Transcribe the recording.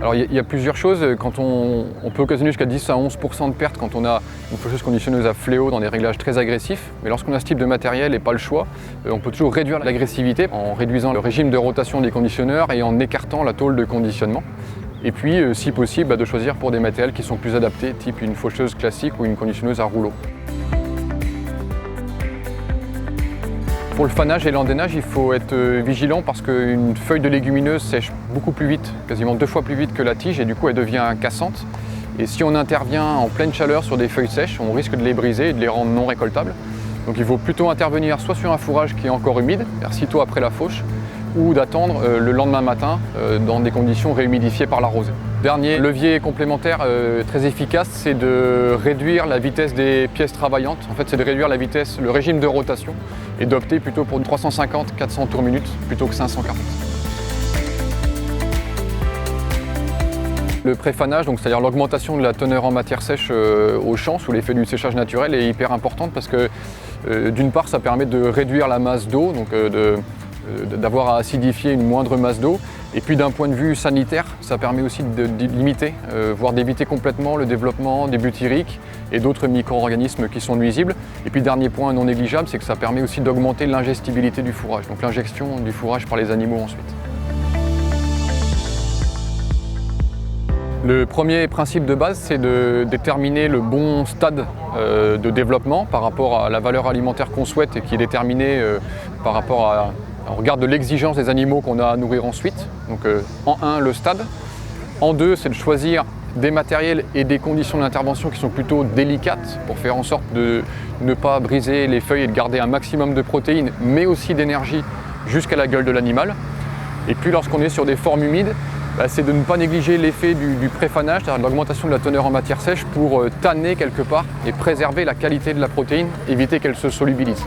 Alors il y a plusieurs choses. Quand on peut occasionner jusqu'à 10 à 11% de pertes quand on a une faucheuse conditionneuse à fléau dans des réglages très agressifs. Mais lorsqu'on a ce type de matériel et pas le choix, on peut toujours réduire l'agressivité en réduisant le régime de rotation des conditionneurs et en écartant la tôle de conditionnement. Et puis, si possible, de choisir pour des matériels qui sont plus adaptés, type une faucheuse classique ou une conditionneuse à rouleau. Pour le fanage et l'endainage, il faut être vigilant parce qu'une feuille de légumineuse sèche beaucoup plus vite, quasiment 2 fois plus vite que la tige, et du coup elle devient cassante. Et si on intervient en pleine chaleur sur des feuilles sèches, on risque de les briser et de les rendre non récoltables. Donc il faut plutôt intervenir soit sur un fourrage qui est encore humide, vers sitôt après la fauche, ou d'attendre le lendemain matin dans des conditions réhumidifiées par la rosée. Dernier levier complémentaire très efficace, c'est de réduire la vitesse des pièces travaillantes. En fait, c'est de réduire la vitesse, le régime de rotation et d'opter plutôt pour 350-400 tours minute plutôt que 540. Le préfanage, c'est-à-dire l'augmentation de la teneur en matière sèche au champ sous l'effet du séchage naturel, est hyper importante parce que d'une part, ça permet de réduire la masse d'eau, donc d'avoir à acidifier une moindre masse d'eau. Et puis d'un point de vue sanitaire, ça permet aussi de limiter, voire d'éviter complètement le développement des butyriques et d'autres micro-organismes qui sont nuisibles. Et puis dernier point non négligeable, c'est que ça permet aussi d'augmenter l'ingestibilité du fourrage, donc l'injection du fourrage par les animaux ensuite. Le premier principe de base, c'est de déterminer le bon stade de développement par rapport à la valeur alimentaire qu'on souhaite et qui est déterminée par rapport on regarde de l'exigence des animaux qu'on a à nourrir ensuite. Donc en 1, le stade. En 2, c'est de choisir des matériels et des conditions d'intervention qui sont plutôt délicates pour faire en sorte de ne pas briser les feuilles et de garder un maximum de protéines, mais aussi d'énergie jusqu'à la gueule de l'animal. Et puis lorsqu'on est sur des formes humides, c'est de ne pas négliger l'effet du préfanage, c'est-à-dire de l'augmentation de la teneur en matière sèche pour tanner quelque part et préserver la qualité de la protéine, éviter qu'elle se solubilise.